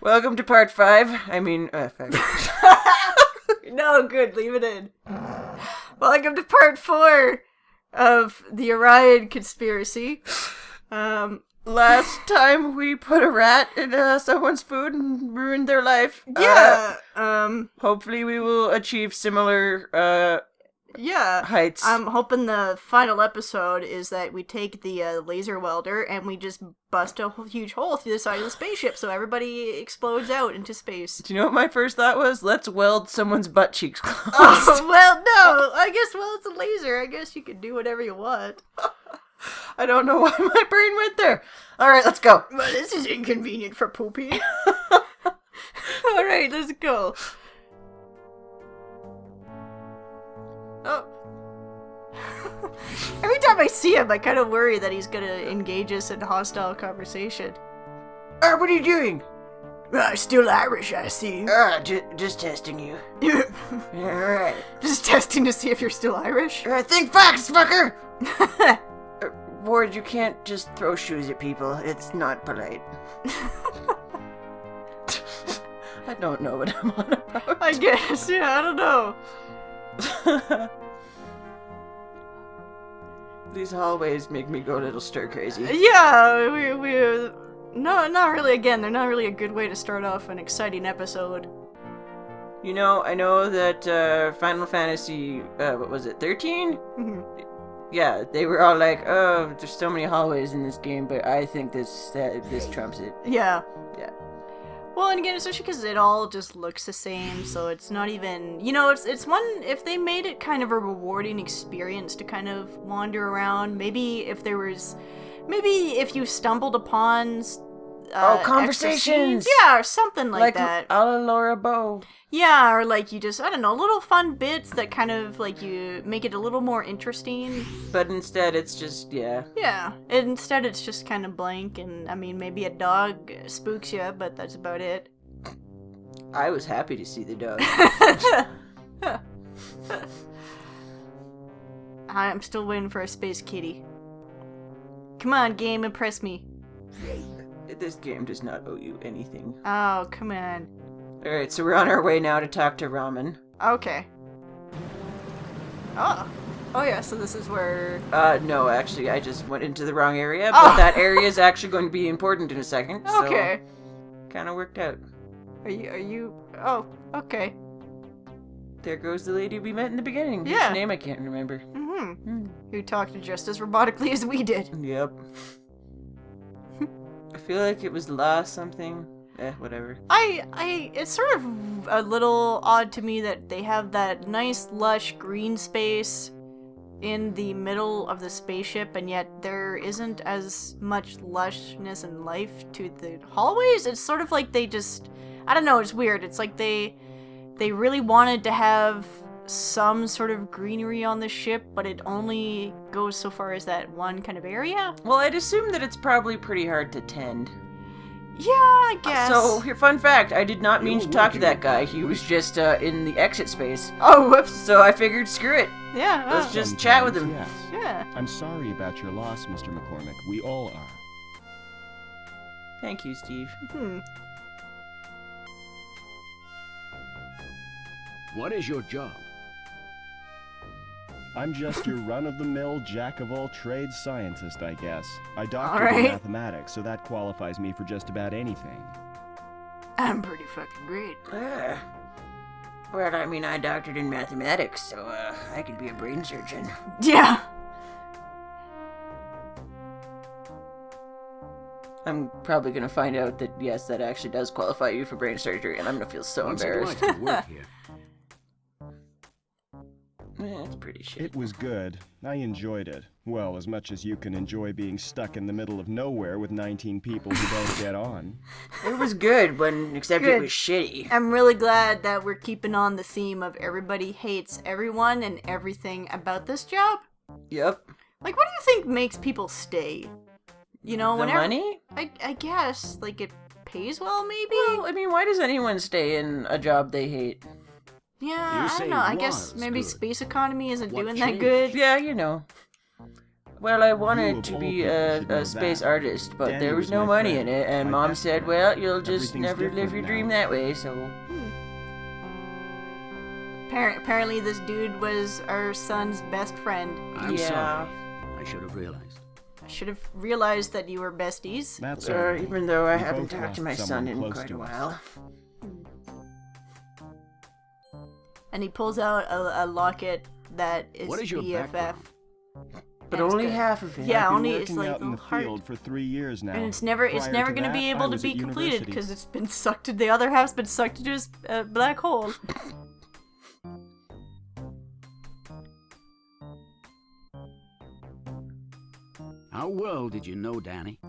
Welcome to part 5. I mean, No, good. Leave it in. Welcome to part 4 of the Orion Conspiracy. Last time we put a rat in someone's food and ruined their life. Yeah. Hopefully we will achieve similar heights. I'm hoping the final episode is that we take the laser welder and we just bust a huge hole through the side of the spaceship so everybody explodes out into space. Do you know what my first thought was? Let's weld someone's butt cheeks closed. Oh, well, no. I guess, it's a laser. I guess you can do whatever you want. I don't know why my brain went there. Alright, let's go. Well, this is inconvenient for Poopy. Alright, let's go. Oh. Every time I see him, I kind of worry that he's gonna engage us in hostile conversation. What are you doing? Still Irish, I see. Just testing you. Alright. Just testing to see if you're still Irish? Think facts, fucker! Ward, you can't just throw shoes at people. It's not polite. I don't know what I'm on about. I guess, yeah, I don't know. These hallways make me go a little stir crazy. Yeah, no, not really. Again, they're not really a good way to start off an exciting episode. You know, I know that Final Fantasy, what was it, 13? Mm-hmm. Yeah, they were all like, oh, there's so many hallways in this game, but I think this trumps it. Yeah. Yeah. Well, and again, especially because it all just looks the same, so it's not even, it's one, if they made it kind of a rewarding experience to kind of wander around, maybe if you stumbled upon conversations! Yeah, or something like that. Like a la Laura Bow. Yeah, or like you just, I don't know, little fun bits that kind of like you make it a little more interesting. But instead it's just, yeah. Yeah, instead it's just kind of blank, and I mean, maybe a dog spooks you, but that's about it. I was happy to see the dog. I'm still waiting for a space kitty. Come on, game, impress me. This game does not owe you anything. Oh, come on. Alright, so we're on our way now to talk to Ramen. Okay. Oh yeah, so this is where... No, actually, I just went into the wrong area, but that area is actually going to be important in a second, so... Okay. Kinda worked out. Are you... Oh, okay. There goes the lady we met in the beginning. Yeah. Whose name I can't remember. Mm-hmm. Who talked just as robotically as we did. Yep. I feel like it was La something. Whatever. It's sort of a little odd to me that they have that nice lush green space in the middle of the spaceship, and yet there isn't as much lushness and life to the hallways. It's sort of like they just, I don't know, it's weird. It's like they really wanted to have some sort of greenery on the ship, but it only goes so far as that one kind of area. Well, I'd assume that it's probably pretty hard to tend. Yeah, I guess. So, here, fun fact, I did not mean to talk to that guy. He was just in the exit space. Oh, whoops. So I figured, screw it. Yeah. Let's just chat with him. Yes. Yeah. I'm sorry about your loss, Mr. McCormick. We all are. Thank you, Steve. What is your job? I'm just your run-of-the-mill, jack-of-all-trades scientist, I guess. I doctored All right. in mathematics, so that qualifies me for just about anything. I'm pretty fucking great. Well, I mean, I doctored in mathematics, so I could be a brain surgeon. Yeah. I'm probably gonna find out that, yes, that actually does qualify you for brain surgery, and I'm gonna feel so What's it embarrassed. like to work here? It's pretty shit. It was good. I enjoyed it. Well, as much as you can enjoy being stuck in the middle of nowhere with 19 people who don't get on. It was good, except it was shitty. I'm really glad that we're keeping on the theme of everybody hates everyone and everything about this job. Yep. Like, what do you think makes people stay? You know, The money? I guess, like, it pays well, maybe? Well, I mean, why does anyone stay in a job they hate? Yeah, You I say don't know. I was guess maybe good. space economy isn't What doing that changed? good. Yeah, you know. Well, I wanted You, to of be all people, should know a space that. artist, but Danny there was was no my money friend. in it, and My Mom best said, friend. well, you'll just Everything's never live different your now. dream that way, so... Apparently this dude was our son's best friend. I'm Yeah. sorry. I should have realized. I should have realized that you were besties. That's all right. Even though I We haven't both talked to lost my son someone in close quite to a us. while. And he pulls out a locket that is What is your BFF. background? But And it's only good. half of it. Yeah, I've been only it's working like out in the the heart. field for 3 years now. And it's never Prior going to that, be I able to was be at completed university. because it's been sucked. The other half's been sucked into his black hole. How well did you know Danny?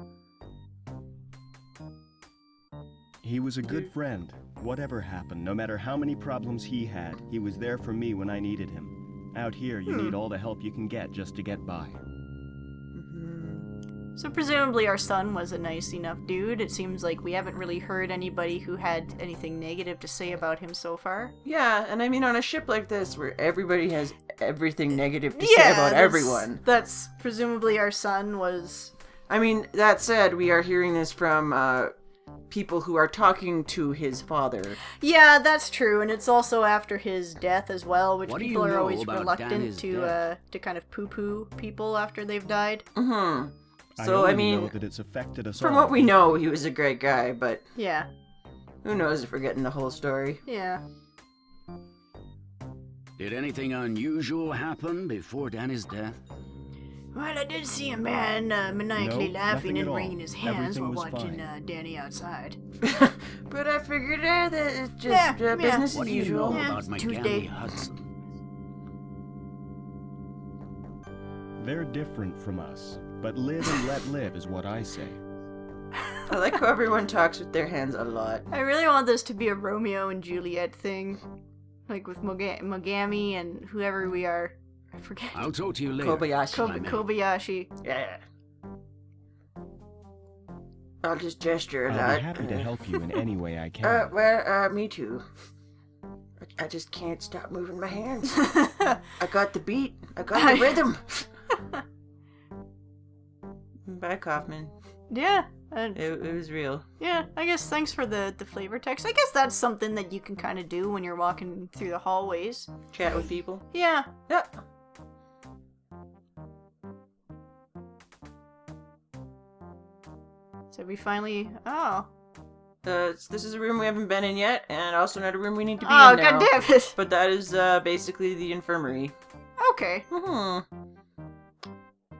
He was a good friend. Whatever happened, no matter how many problems he had, he was there for me when I needed him. Out here, you need all the help you can get just to get by. So presumably our son was a nice enough dude. It seems like we haven't really heard anybody who had anything negative to say about him so far. Yeah, and I mean, on a ship like this, where everybody has everything negative to say about everyone. That's presumably our son was. I mean, that said, we are hearing this from people who are talking to his father. Yeah, that's true, and it's also after his death as well, which What do people you are know always about reluctant Danny's death? to kind of poo-poo people after they've died. Mm-hmm. I So, only I mean, know that it's affected us from all. what we know, he was a great guy, but Yeah, who knows if we're getting the whole story. yeah. Did anything unusual happen before Danny's death? Well, I did see a man maniacally No, laughing nothing and at all. wringing his hands Everything while was watching fine. Danny outside. But I figured that it's just Yeah, business What as do you usual. know Yeah, about it's my Tuesday. Gammy Hudson? They're different from us, but live and let live is what I say. I like how everyone talks with their hands a lot. I really want this to be a Romeo and Juliet thing. Like with Mogami and whoever we are. I forget. I'll talk to you later. Kobayashi. my man. Kobayashi. Yeah. I'll just gesture a I'll lot. be happy to help you in any way I can. Me too. I just can't stop moving my hands. I got the beat. I got the rhythm. Bye, Kaufman. Yeah. It was real. Yeah, I guess thanks for the flavor text. I guess that's something that you can kind of do when you're walking through the hallways. Chat with people. Yeah. Yeah. So we finally... Oh. This is a room we haven't been in yet, and also not a room we need to be Oh, in now. god damn it! But that is basically the infirmary. Okay. Mm-hmm.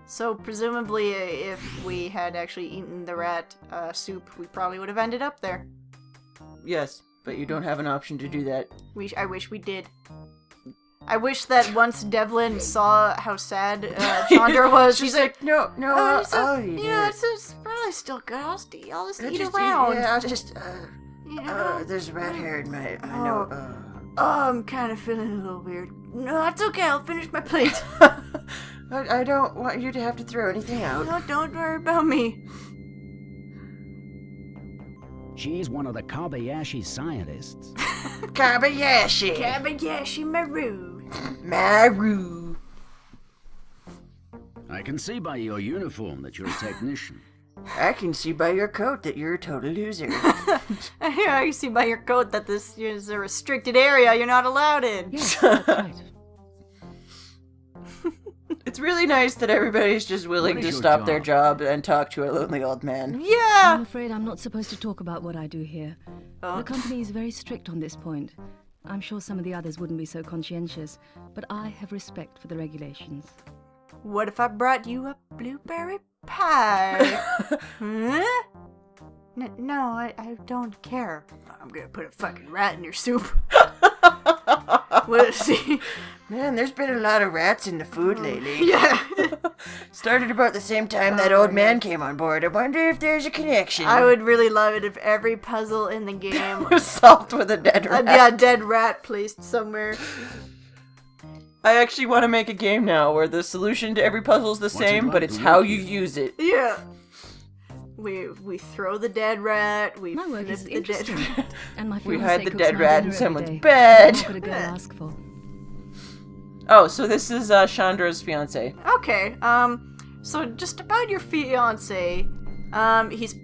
So presumably if we had actually eaten the rat soup, we probably would have ended up there. Yes, but you don't have an option to do that. I wish we did. I wish that once Devlin saw how sad Chandra was, She's she's like, no, I'll eat yeah, it. it's probably still good. I'll just eat I'll just around. Yeah, I'll just, You know? there's rat hair in my nose. Oh, I'm kind of feeling a little weird. No, that's okay. I'll finish my plate. I don't want you to have to throw anything out. No, don't worry about me. She's one of the Kobayashi scientists. Kobayashi! Kabayashi Maru. Maru! I can see by your uniform that you're a technician. I can see by your coat that you're a total loser. I can see by your coat that this is a restricted area you're not allowed in. Yes, that's right. It's really nice that everybody's just willing What to is your stop their job? job and talk to a lonely old man. I'm Yeah. afraid I'm not supposed to talk about what I do here. Oh. The company is very strict on this point. I'm sure some of the others wouldn't be so conscientious, but I have respect for the regulations. What if I brought you a blueberry pie? Huh? No, I don't care. I'm gonna put a fucking rat in your soup. Let's see. Man, there's been a lot of rats in the food lately. Yeah. Started about the same time that old man came on board. I wonder if there's a connection. I would really love it if every puzzle in the game was solved with a dead rat. yeah, dead rat placed somewhere. I actually want to make a game now where the solution to every puzzle is the it same, like but it's to how work you here? use it. Yeah. We throw the dead rat. We My work flip is the dead interesting, rat. and my We fiancé hide the cooks dead my rat dinner in every someone's day. bed. What could a girl ask for? Oh, so this is Chandra's fiance. Okay. So just about your fiance, he's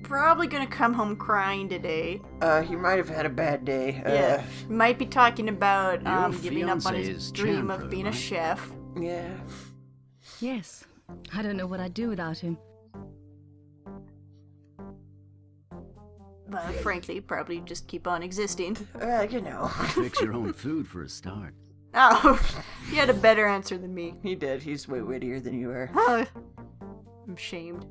probably gonna come home crying today. He might have had a bad day. Yeah, might be talking about Your giving up on fiancé his is dream Chandler, of being a right? chef. Yeah. Yes. I don't know what I'd do without him. Well, frankly, probably just keep on existing. You know. Fix your own food for a start. Oh, you had a better answer than me. He did. He's way wittier than you are. I'm ashamed.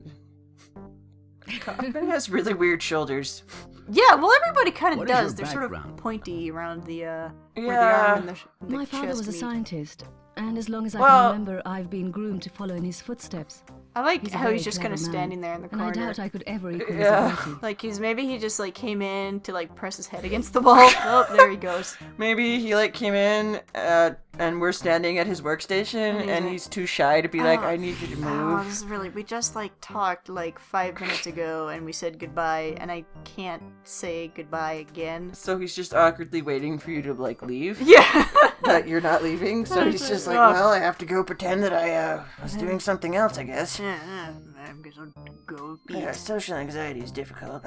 Kaufman has really weird shoulders. Yeah, well, everybody kind of What is does. your They're sort of background? pointy around the where the Yeah. arm and the My father chest was a meet. scientist, and as long as I Well- can remember, I've been groomed to follow in his footsteps. I like He's a how very he's just kind of clever man, standing there in the And I corner. doubt I could ever equal Yeah. his ability. Like he just like came in to like press his head against the wall. Oh, there he goes. Maybe he like came in and we're standing at his workstation And and he's he's too shy to be like, Oh. I need you to Oh, move. this is really. We just like talked like 5 minutes ago, and we said goodbye, and I can't say goodbye again. So he's just awkwardly waiting for you to like leave. Yeah. But you're not leaving, so he's just like, Oh. well, I have to go pretend that I was doing something else, I guess. I'm gonna go eat. Yeah, social anxiety is difficult.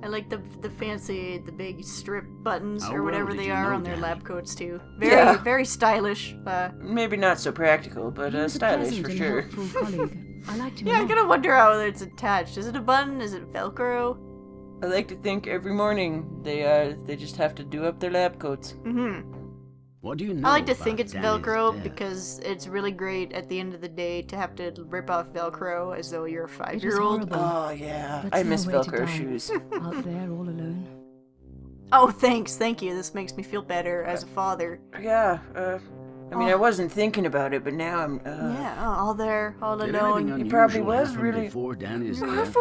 I like the the big strip buttons How or whatever well did they you are know on their Danny? lab coats too. Very Yeah. very stylish. Maybe not so practical, but He was a stylish pleasant for and sure. helpful colleague. I liked him Yeah, a I lot. gotta wonder how it's attached. Is it a button? Is it Velcro? I like to think every morning they just have to do up their lab coats. Mm-hmm. What do you know I like to about think it's Danny's Velcro death? because it's really great at the end of the day to have to rip off Velcro as though you're a It was 5-year-old. horrible. Oh yeah, That's I no miss way to Velcro die. shoes. Out there all alone. Oh, thanks, thank you. This makes me feel better as a father. Yeah, I mean, I Oh. wasn't thinking about it, but now I'm. Yeah, oh, all there, all Did alone. anything unusual probably was happen really- before Danny's death?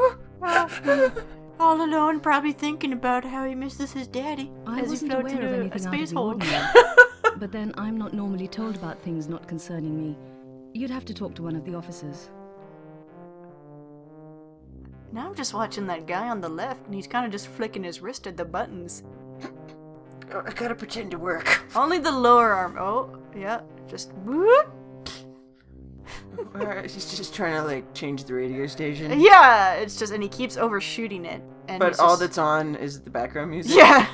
All alone, probably thinking about how he misses his daddy I as he wasn't floats aware of into a anything out space of the hole. ordinary. But then I'm not normally told about things not concerning me. You'd have to talk to one of the officers. Now I'm just watching that guy on the left, and he's kind of just flicking his wrist at the buttons. I gotta pretend to work. Only the lower arm. Oh, yeah, just whoop. He's just trying to like change the radio station. Yeah, it's just, and he keeps overshooting it. And But he's all just- that's on is the background music. Yeah.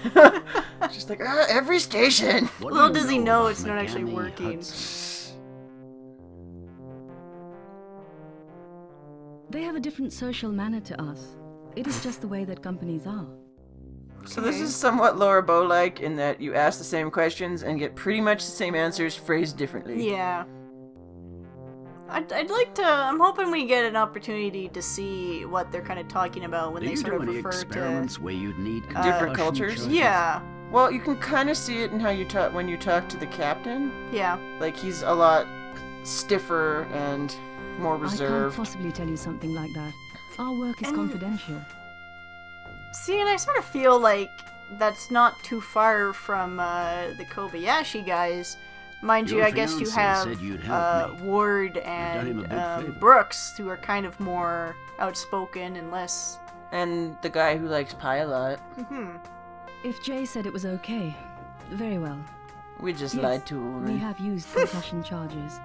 Just like every station. What do Little you does he know about it's not actually McGanny working. Hudson? They have a different social manner to us. It is just the way that companies are. So this is somewhat Laura Bow-like in that you ask the same questions and get pretty much the same answers phrased differently. Yeah. I'd like to. I'm hoping we get an opportunity to see what they're kind of talking about when Do they you sort do of any refer experiments where you'd need Different combustion cultures? choices? to. Yeah. Well, you can kind of see it in how you talk when you talk to the captain. Yeah. Like he's a lot stiffer and more I can't reserved. possibly tell you something like that. Our work is And- confidential. See, and I sort of feel like that's not too far from the Kobayashi guys. Mind Your you, I guess you fiancé have said you'd help me. Ward done him a and big favor. Brooks, who are kind of more outspoken and less. And the guy who likes pie a lot. If Jay said it was okay, very well. We just Yes, lied to a We woman. have used concussion charges.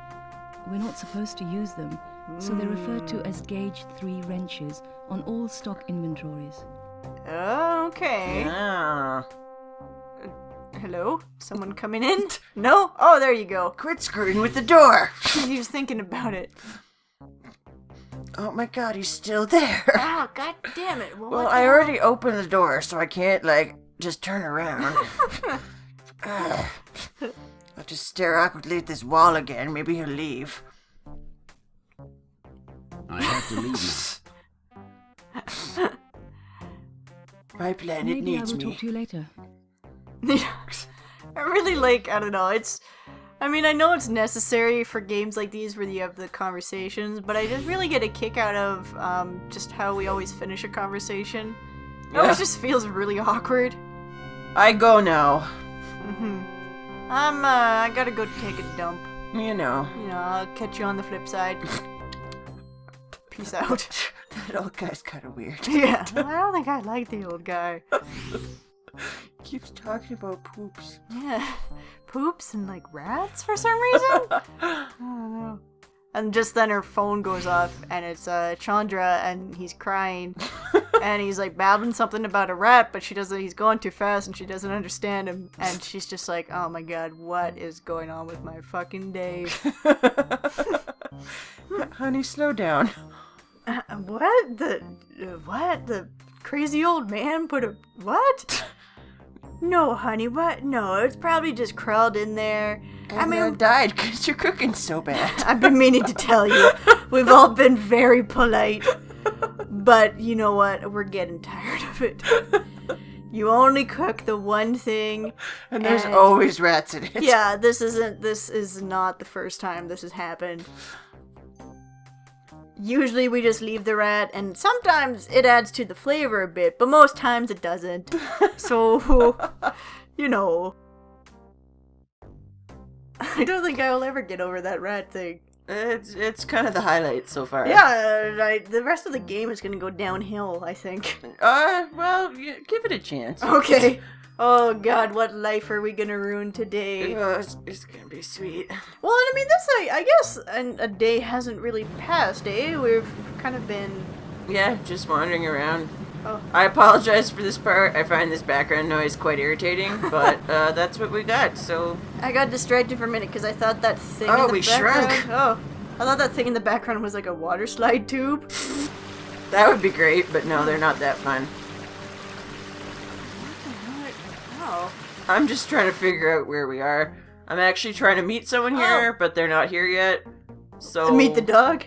We're not supposed to use them, so they're referred to as Gauge 3 wrenches on all stock inventories. Okay. Yeah. Hello? Someone coming in? No? Oh, there you go. Quit screwing with the door. He was thinking about it. Oh my god, he's still there. Oh, god damn it. Well, Well, what I the already opened the door, so I can't, like, just turn around. Ugh. I'll just stare awkwardly at this wall again. Maybe he'll leave. I have to leave now. My planet Maybe I needs will me. talk to you later. I really like, I don't know, I mean, I know it's necessary for games like these where you have the conversations, but I just really get a kick out of just how we always finish a conversation. It always just feels really awkward. I go now. I gotta go take a dump. You know. You know, I'll catch you on the flip side. Peace out. That old guy's kind of weird. Yeah, I don't think I like the old guy. Keeps talking about poops. Yeah, poops and like rats for some reason. I don't know. And just then her phone goes off, and it's Chandra, and he's crying, and he's like babbling something about a rat, but she doesn't. He's going too fast, and she doesn't understand him, and she's just like, "Oh my god, what is going on with my fucking day?" Honey, slow down. What the crazy old man put a what? No, honey, what? No, it's probably just crawled in there. And died because you're cooking so bad. I've been meaning to tell you. We've all been very polite. But you know what? We're getting tired of it. You only cook the one thing. And there's always rats in it. Yeah, this is not the first time this has happened. Usually we just leave the rat, and sometimes it adds to the flavor a bit, but most times it doesn't. So, you know. I don't think I will ever get over that rat thing. It's kind of the highlight so far. Yeah, the rest of the game is gonna go downhill, I think. Well, give it a chance. Okay. Oh god, what life are we gonna ruin today? It's gonna be sweet. Well, I mean, I guess a day hasn't really passed, eh? We've kind of been... Yeah, just wandering around. Oh. I apologize for this part. I find this background noise quite irritating, but that's what we got, so... I got distracted for a minute because I thought that thing in Oh, the we background... shrunk. Oh, I thought that thing in the background was like a water slide tube. That would be great, but no, they're not that fun. Oh. I'm just trying to figure out where we are. I'm actually trying to meet someone here, but they're not here yet. So Meet the dog?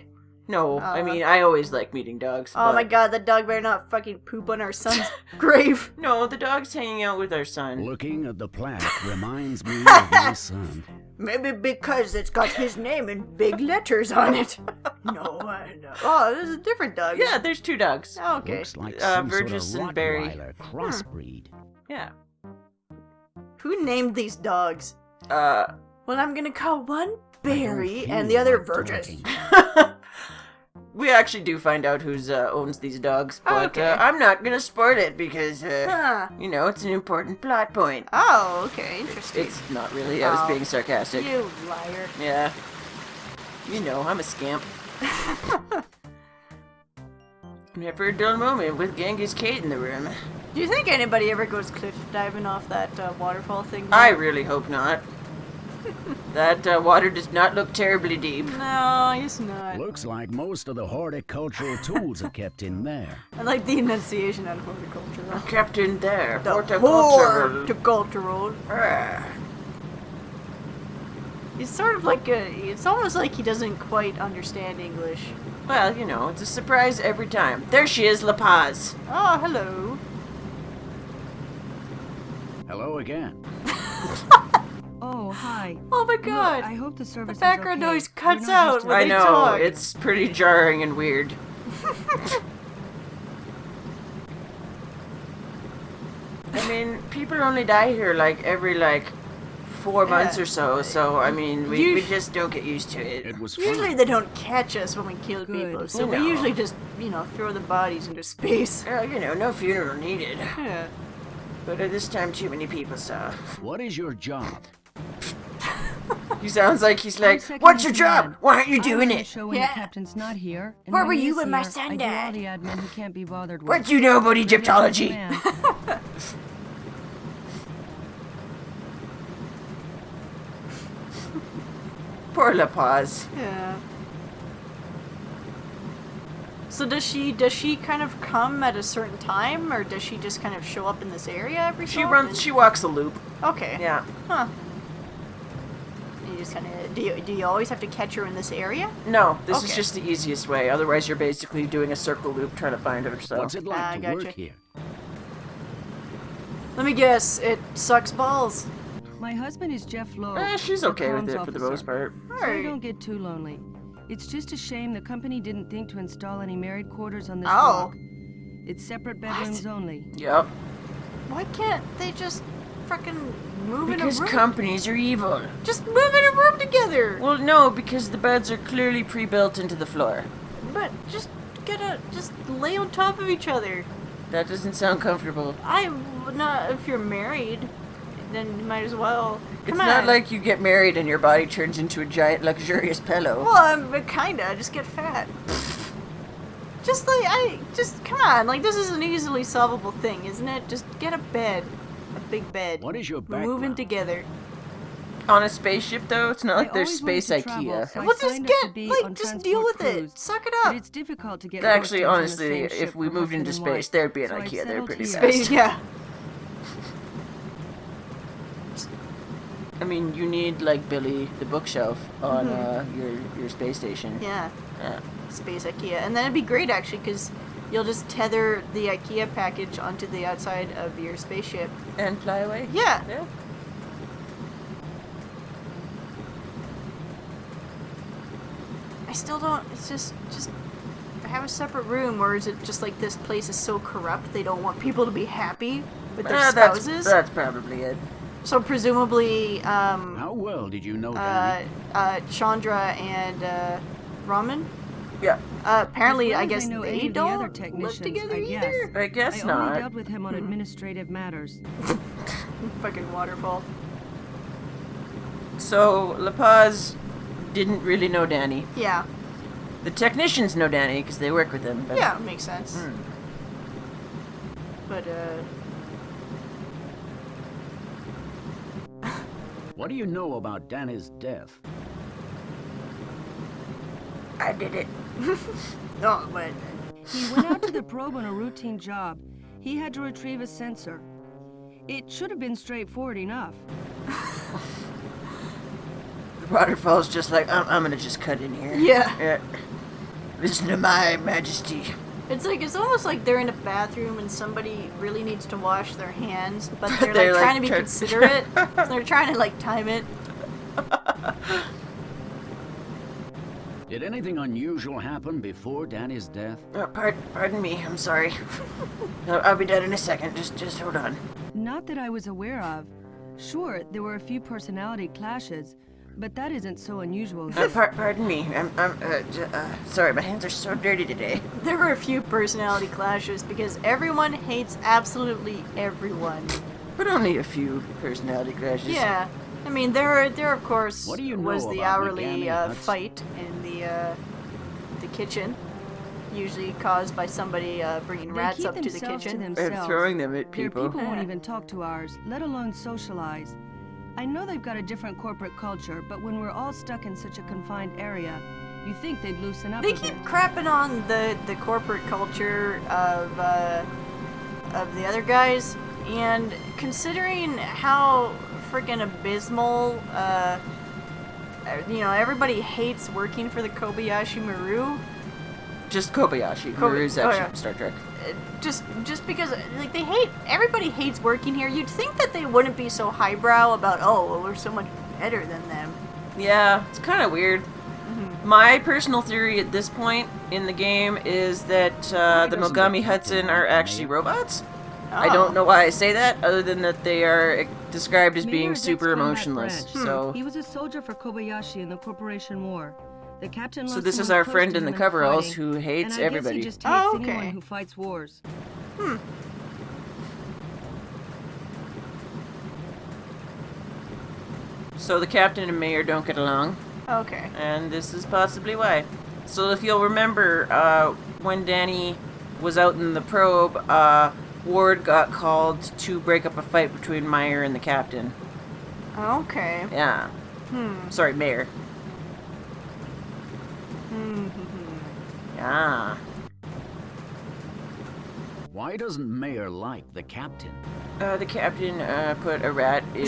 No, I mean, I always like meeting dogs. Oh but... my god, that dog better not fucking poop on our son's grave. No, the dog's hanging out with our son. Looking at the plaque reminds me of my son. Maybe because it's got his name in big letters on it. No. Oh, there's a different dog. Yeah, there's two dogs. Oh, okay. Looks like some Burgess sort and of Barry. Rottweiler crossbreed. Yeah. Who named these dogs? Uh... Well, I'm gonna call one Barry feel and the other like Burgess. talking. We actually do find out who's owns these dogs, but Okay. I'm not gonna spoil it because, Huh. you know, it's an important plot point. Oh, okay, interesting. It's not really. I was Oh. being sarcastic. You liar. Yeah. You know, I'm a scamp. Never a dull moment with Genghis Kate in the room. Do you think anybody ever goes cliff diving off that waterfall thing? I really hope not. That water does not look terribly deep. No, it's not. Looks like most of the horticultural tools are kept in there. I like the enunciation on horticultural. Kept in there. The Horticultural. horticultural. Ah. He's sort of like it's almost like he doesn't quite understand English. Well, you know, it's a surprise every time. There she is, La Paz. Oh, hello. Hello again. Oh, hi. Oh my Look, god. I hope the service The background is okay. noise cuts You're not out used to when I they know, talk. it's pretty jarring and weird. I mean, people only die here like every 4 months or so, I mean, we just don't get used to it. It was Usually fun. they don't catch us when we kill Good. people, so No. we usually just, throw the bodies into space. You know, no funeral needed. Yeah. But at this time, too many people saw. What is your job? He sounds like he's like, Second what's your in job? command. Why aren't you I doing run the it? show when Yeah. the captain's not here. And Where when were he you is when my here, son I do all died? the admin he can't be bothered with. What do you know about Second in Egyptology? command. Poor La Paz. Yeah. So does she kind of come at a certain time, or does she just kind of show up in this area every so often? She walks a loop. Okay. Yeah. Huh. You just kind of do you always have to catch her in this area? No, this is Okay. just the easiest way. Otherwise, you're basically doing a circle loop trying to find her, so. What's it like I to gotcha. work here? Let me guess. It sucks balls. My husband is Jeff Lowe. She's the okay with comms it for the officer. most part. So Alright. don't get too lonely. It's just a shame the company didn't think to install any married quarters on this Oh. block. It's separate bedrooms only. Yep. Why can't they just frickin' move Because in a room? companies are evil. Just move in a room together. Well, no, because the beds are clearly pre-built into the floor. But just lay on top of each other. That doesn't sound comfortable. Not if you're married. then you might as well. It's Come not on. like you get married and your body turns into a giant luxurious pillow. Well, but kinda. Just get fat. Just come on. Like, this is an easily solvable thing, isn't it? Just get a bed. A big bed. What is your We're moving background? together. On a spaceship, though, it's not like I there's always wanted space to travel, IKEA. so I Well, just signed up to be on just deal with transport it. crews. Suck it But up. it's difficult to get Actually, posters on the honestly, same if ship we for moved husband into and space, wife. there'd be an So I IKEA there settled pretty here. fast. Yeah. I mean, you need, like, Billy the bookshelf on your space station. Yeah. Yeah. Space IKEA. And then it'd be great, actually, because you'll just tether the IKEA package onto the outside of your spaceship. And fly away. Yeah. Yeah. I still don't. It's just have a separate room, or is it just like this place is so corrupt they don't want people to be happy with their spouses? That's probably it. So presumably, How well did you know Danny? Chandra and Raman. Yeah. Apparently, As well I as guess know they any of the other don't look technicians, together I guess. either. I guess I only not. dealt with him on administrative matters. Fucking waterfall. So, La Paz didn't really know Danny. Yeah. The technicians know Danny because they work with him. But Yeah, makes sense. Hmm. But What do you know about Danny's death? I did it. no, but He went out to the probe on a routine job. He had to retrieve a sensor. It should have been straightforward enough. The waterfall's just like, I'm gonna just cut in here. Yeah. Listen to my majesty. it's almost like they're in a bathroom and somebody really needs to wash their hands, but they're, They're, like like, trying to be try- considerate. So they're trying to like time it. Did anything unusual happen before Danny's death? Pardon me, I'm sorry. I'll be dead in a second, just hold on. Not that I was aware of. Sure, there were a few personality clashes, but that isn't so unusual. Pardon me, sorry, my hands are so dirty today. There were a few personality clashes because everyone hates absolutely everyone. But only a few personality crashes. Yeah. I mean, there of course What do you know was the about hourly McGann Hudson? fight in the kitchen, usually caused by somebody bringing They rats keep up to the themselves kitchen. And themselves. throwing them at Their people. people won't even talk to ours, let alone socialize. I know they've got a different corporate culture, but when we're all stuck in such a confined area, you think they'd loosen up They a keep bit. crapping on the corporate culture of the other guys, and considering how freaking abysmal, everybody hates working for the Kobayashi Maru. Just Kobayashi. Maru's oh, actually yeah. from Star Trek. Just because like everybody hates working here. You'd think that they wouldn't be so highbrow about we're so much better than them. Yeah, it's kind of weird. My personal theory at this point in the game is that the doesn't Mogami the Hudson captain are like actually Mayor? robots. Oh. I don't know why I say that, other than that they are described as being Mayor's super ex-combat emotionless. branch. So, He was a soldier for Kobayashi in the Corporation War. The captain so lost this is someone our close friend to in the him coveralls fighting, who hates and I everybody. Guess he just hates Oh, okay. anyone who fights wars. So the captain and mayor don't get along, Okay. and this is possibly why. So if you'll remember, when Danny was out in the probe, Ward got called to break up a fight between Meyer and the captain. Okay. Yeah. Sorry, mayor. Yeah. Why doesn't Mayor like the captain? The captain put a rat in.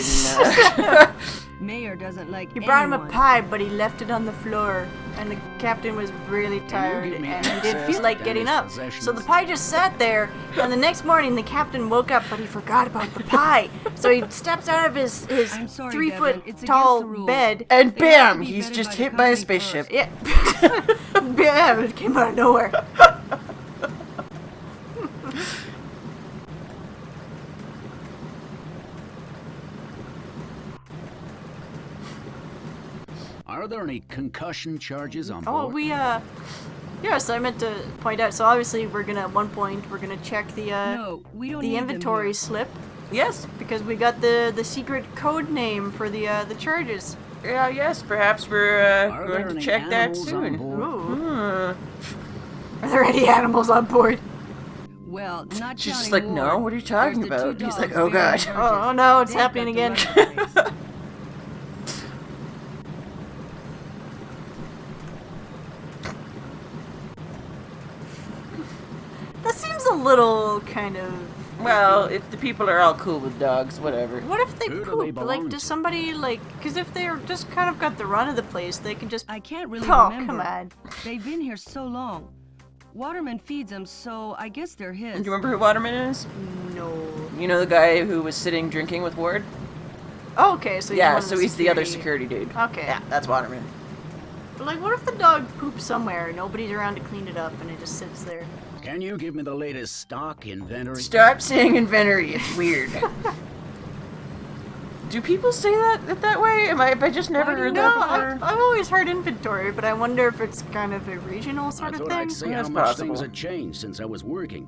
Mayor doesn't like He brought him a anyone. pie, but he left it on the floor, and the captain was really tired, give me and he access didn't feel to like getting Danny's up. possessions? So the pie just sat there, and the next morning the captain woke up, but he forgot about the pie. So he steps out of his I'm sorry, 3 Devin, foot it's against tall the rules. bed. And They have to bam! be He's vetted just by the hit by a company spaceship. first. Yeah. Yeah, it came out of nowhere. Are there any concussion charges on board? Oh, yes, I meant to point out. So obviously, at one point, we're gonna check the No, we don't need the them inventory here. slip. Yes. Because we got the secret code name for the charges. Yeah, yes, perhaps we're Are going there to any check that animals on soon. board? Ooh. Hmm. Are there any animals on board? Well, not She's just counting like, no, Ward. what are you talking There's the about? two He's like, dogs oh waiting god. in Oh no, it's They've happening got again. the run of the place. That seems a little kind of... Well, if the people are all cool with dogs, whatever. What if they Who do they poop? belong Like, does to? somebody, like... Because if they're just kind of got the run of the place, they can just... I can't really Oh, remember. come on. They've been here so long. Waterman feeds them, so I guess they're his. Do you remember who Waterman is? No. You know the guy who was sitting drinking with Ward? Oh, okay, so he's Yeah, one of so he's the other security dude. Okay. Yeah, that's Waterman. But, like, what if the dog poops somewhere, nobody's around to clean it up, and it just sits there? Can you give me the latest stock inventory? Stop saying inventory, it's weird. Do people say that way? Have I just never heard No, that before? I've always heard inventory, but I wonder if it's kind of a regional I sort of thought thing. I'd see That's how much possible. things had changed since I was working.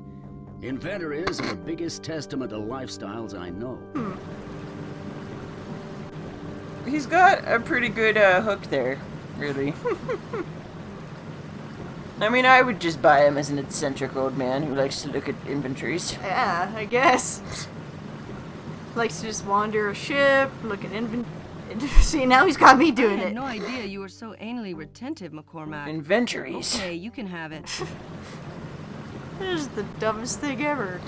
Inventories are the biggest testament to lifestyles I know. He's got a pretty good hook there, really. I mean, I would just buy him as an eccentric old man who likes to look at inventories. Yeah, I guess. Likes to just wander a ship, look at See, now he's got me I doing had it. no idea you were so anally retentive, McCormack. Inventories. Okay, you can have it. This is the dumbest thing ever.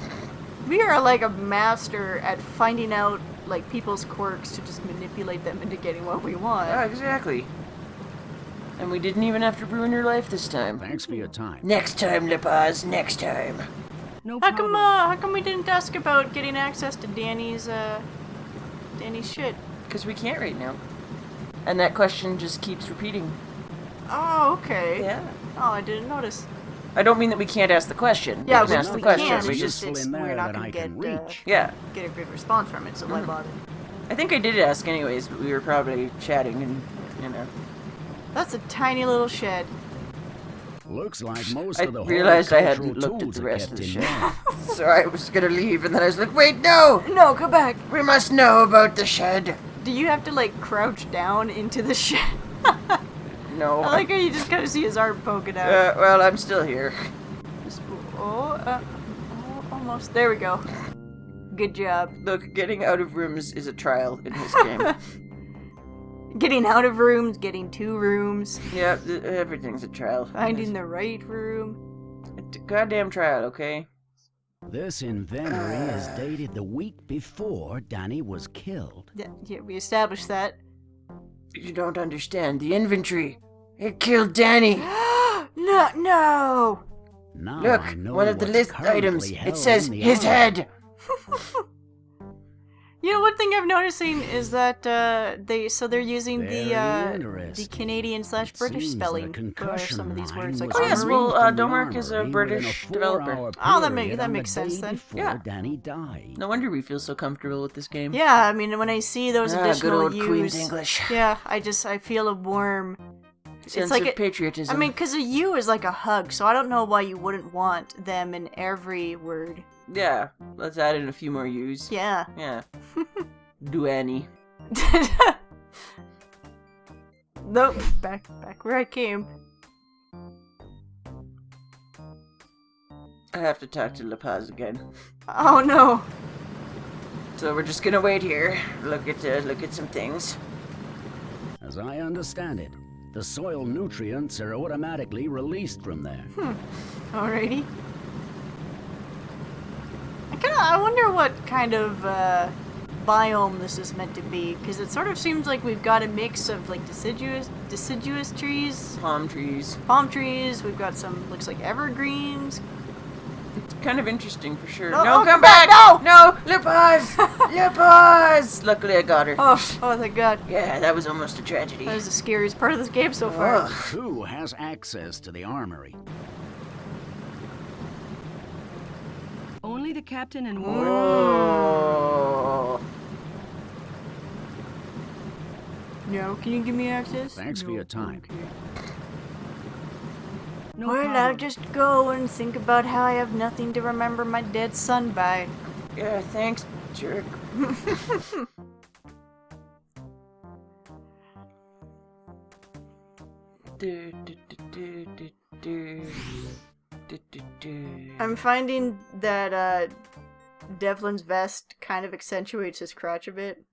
We are like a master at finding out like people's quirks to just manipulate them into getting what we want. Yeah, exactly. And we didn't even have to ruin your life this time. Thanks for your time. Next time, Le Paz, next time. No How problem. come we didn't ask about getting access to Danny's shit? Because we can't right now. And that question just keeps repeating. Oh, okay. Yeah. Oh, I didn't notice. I don't mean that we can't ask the question. Yeah, we can ask the we question. can. We It's just, just it's, in there we're not that gonna I get can reach. yeah. get a good response from it, so why bother? I think I did ask anyways, but we were probably chatting and, you know. That's a tiny little shed. Looks like most I of the realized I hadn't horticultural looked at tools the are rest of kept the in show. there. So I was gonna leave, and then I was like, wait, no! No, come back. We must know about the shed. Do you have to like crouch down into the shed? No. I like how you just kind of see his arm poking out. Well, I'm still here. Just- almost. There we go. Good job. Look, getting out of rooms is a trial in this game. Getting out of rooms, getting to rooms, Yeah, everything's a trial. finding the right room. It's a goddamn trial, okay? This inventory is dated the week before Danny was killed. Yeah, we established that. You don't understand. The inventory. It killed Danny. No. Now Look, I know one of the what's list currently items. held It says in the his army. head. You know, one thing I'm noticing is that they're using Very the interesting. Canadian / British It seems that a spelling for concussion some of these mine words. Like was Oh, yes, armory. well, removed from the Domark is a armory British within a 4-hour developer. Oh, that period on the makes sense day then. before Yeah. Danny died. No wonder we feel so comfortable with this game. Yeah, I mean, when I see those Good additional old Queen's U's, English. yeah, I feel a warm. Sense like of a- patriotism. I mean, because a U is like a hug, so I don't know why you wouldn't want them in every word. yeah, let's add in a few more U's. Yeah. Yeah. Duany. Nope. Back where I came. I have to talk to La Paz again. Oh no. So we're just gonna wait here. Look at some things. As I understand it, the soil nutrients are automatically released from there. Alrighty. I wonder what kind of biome this is meant to be, because it sort of seems like we've got a mix of like deciduous trees, Palm trees. palm trees. We've got some looks like evergreens. It's kind of interesting for sure. No, No, oh, come back! no! No! La Paz! La Paz! Luckily I got her. Oh, thank God. Yeah, that was almost a tragedy. That was the scariest part of this game so far. Ugh. Who has access to the armory? Only the captain and Ward. Oh. No, can you give me access? Thanks for your time. No Well, problem. I'll just go and think about how I have nothing to remember my dead son by. Yeah, thanks, Jerk. Do, do, do, do, do, do, do, do. I'm finding that Devlin's vest kind of accentuates his crotch a bit.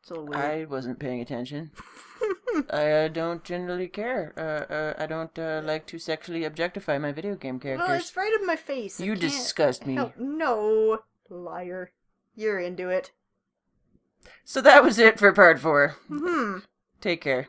It's a little weird. I wasn't paying attention. I don't generally care. I don't like to sexually objectify my video game characters. Well, it's right in my face. I You can't disgust me. help- No, liar. You're into it. So that was it for part 4. Hmm. Take care.